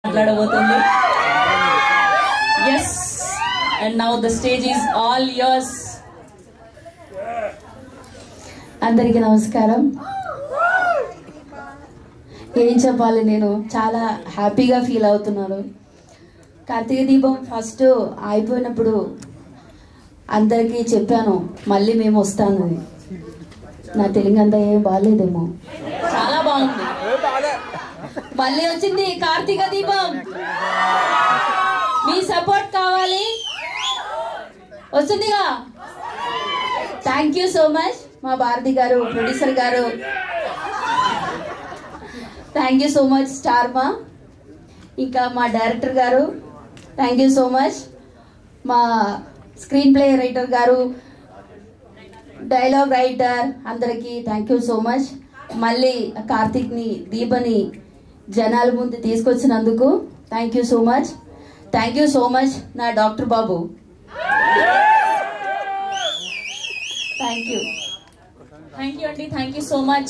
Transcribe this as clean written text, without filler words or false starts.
మాట్లాడబోతుంది. Yes, and now the stage is all yours. అందరికీ నమస్కారం. ఏం చెప్పాలి, నేను చాలా హ్యాపీగా ఫీల్ అవుతున్నాను. కార్తీక దీపం ఫస్ట్ అయిపోయినప్పుడు అందరికీ చెప్పాను మళ్ళీ మేము వస్తాను. నా తెలుగు అంతా ఏం బాగాలేదేమో, చాలా బాగుంది. మళ్ళీ వచ్చింది కార్తీక దీపం. మీ సపోర్ట్ కావాలి, వస్తుందిగా. థ్యాంక్ యూ సో మచ్ మా భారతి గారు, ప్రొడ్యూసర్ గారు. Thank you so much star Maa, ఇంకా మా డైరెక్టర్ గారు థ్యాంక్ యూ సో మచ్, మా స్క్రీన్ ప్లే రైటర్ గారు, డైలాగ్ రైటర్ అందరికీ థ్యాంక్ యూ సో మచ్. మళ్ళీ కార్తీక్ని దీపని జనాల ముందు తీసుకొచ్చినందుకు thank you so much. Thank you so much నా డాక్టర్ బాబు. థ్యాంక్ యూ అండి, థ్యాంక్ యూ సో మచ్.